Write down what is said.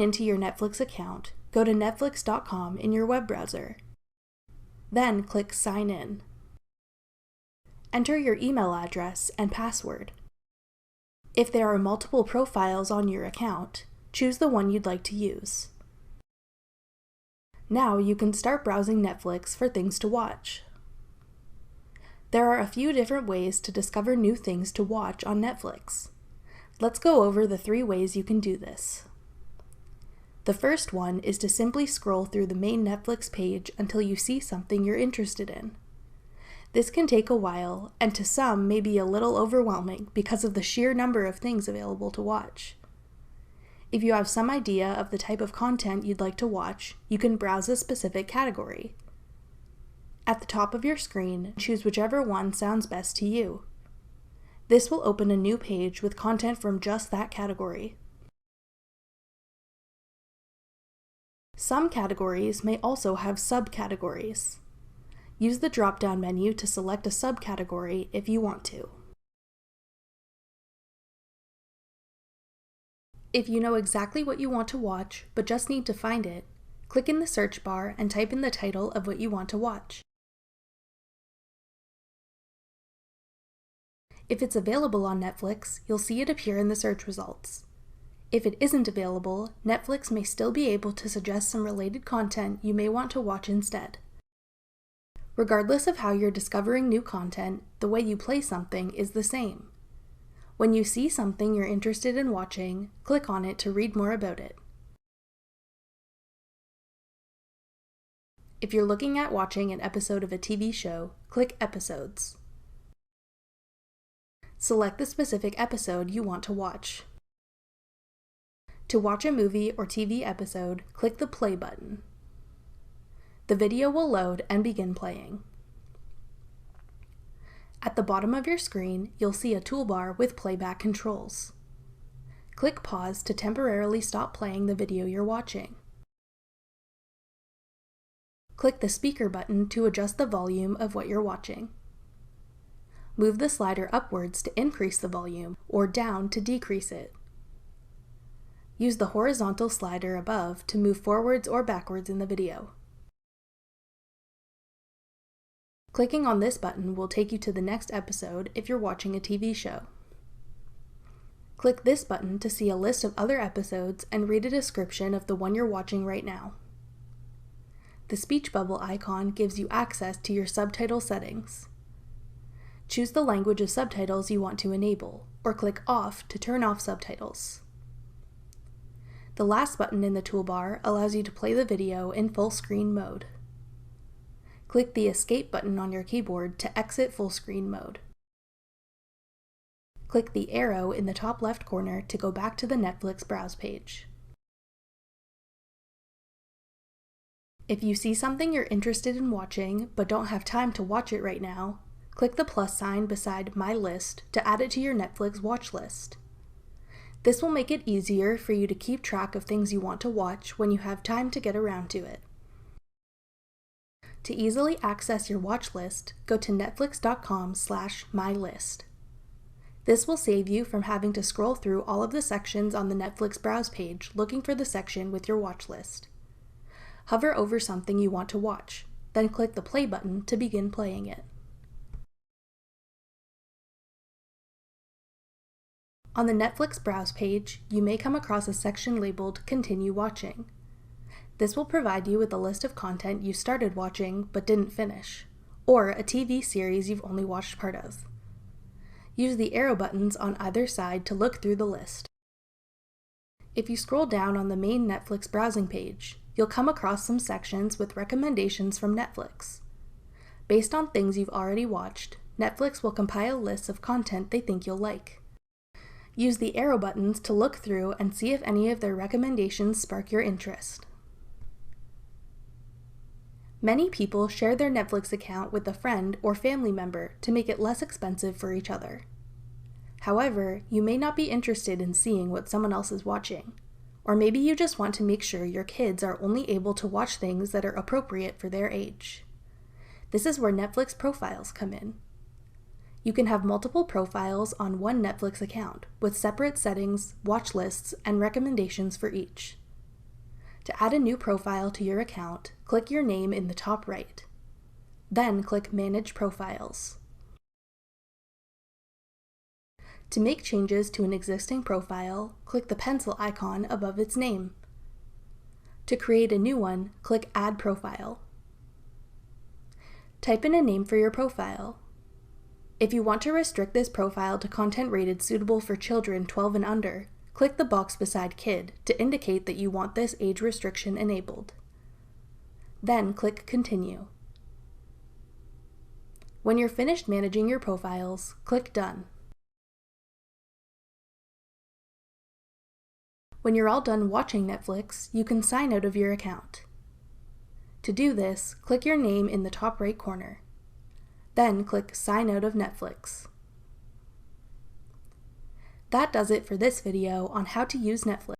into your Netflix account, go to netflix.com in your web browser. Then click Sign In. Enter your email address and password. If there are multiple profiles on your account, choose the one you'd like to use. Now you can start browsing Netflix for things to watch. There are a few different ways to discover new things to watch on Netflix. Let's go over the 3 ways you can do this. The first one is to simply scroll through the main Netflix page until you see something you're interested in. This can take a while, and to some may be a little overwhelming because of the sheer number of things available to watch. If you have some idea of the type of content you'd like to watch, you can browse a specific category. At the top of your screen, choose whichever one sounds best to you. This will open a new page with content from just that category. Some categories may also have subcategories. Use the drop-down menu to select a subcategory if you want to. If you know exactly what you want to watch but just need to find it, click in the search bar and type in the title of what you want to watch. If it's available on Netflix, you'll see it appear in the search results. If it isn't available, Netflix may still be able to suggest some related content you may want to watch instead. Regardless of how you're discovering new content, the way you play something is the same. When you see something you're interested in watching, click on it to read more about it. If you're looking at watching an episode of a TV show, click Episodes. Select the specific episode you want to watch. To watch a movie or TV episode, click the Play button. The video will load and begin playing. At the bottom of your screen, you'll see a toolbar with playback controls. Click Pause to temporarily stop playing the video you're watching. Click the speaker button to adjust the volume of what you're watching. Move the slider upwards to increase the volume or down to decrease it. Use the horizontal slider above to move forwards or backwards in the video. Clicking on this button will take you to the next episode if you're watching a TV show. Click this button to see a list of other episodes and read a description of the one you're watching right now. The speech bubble icon gives you access to your subtitle settings. Choose the language of subtitles you want to enable, or click Off to turn off subtitles. The last button in the toolbar allows you to play the video in full screen mode. Click the Escape button on your keyboard to exit full screen mode. Click the arrow in the top left corner to go back to the Netflix browse page. If you see something you're interested in watching but don't have time to watch it right now, click the plus sign beside My List to add it to your Netflix watch list. This will make it easier for you to keep track of things you want to watch when you have time to get around to it. To easily access your watch list, go to netflix.com/mylist. This will save you from having to scroll through all of the sections on the Netflix browse page looking for the section with your watch list. Hover over something you want to watch, then click the play button to begin playing it. On the Netflix browse page, you may come across a section labeled Continue Watching. This will provide you with a list of content you started watching but didn't finish, or a TV series you've only watched part of. Use the arrow buttons on either side to look through the list. If you scroll down on the main Netflix browsing page, you'll come across some sections with recommendations from Netflix. Based on things you've already watched, Netflix will compile lists of content they think you'll like. Use the arrow buttons to look through and see if any of their recommendations spark your interest. Many people share their Netflix account with a friend or family member to make it less expensive for each other. However, you may not be interested in seeing what someone else is watching, or maybe you just want to make sure your kids are only able to watch things that are appropriate for their age. This is where Netflix profiles come in. You can have multiple profiles on one Netflix account with separate settings, watch lists, and recommendations for each. To add a new profile to your account, click your name in the top right. Then click Manage Profiles. To make changes to an existing profile, click the pencil icon above its name. To create a new one, click Add Profile. Type in a name for your profile. If you want to restrict this profile to content rated suitable for children 12 and under, click the box beside Kid to indicate that you want this age restriction enabled. Then click Continue. When you're finished managing your profiles, click Done. When you're all done watching Netflix, you can sign out of your account. To do this, click your name in the top right corner. Then click Sign Out of Netflix. That does it for this video on how to use Netflix.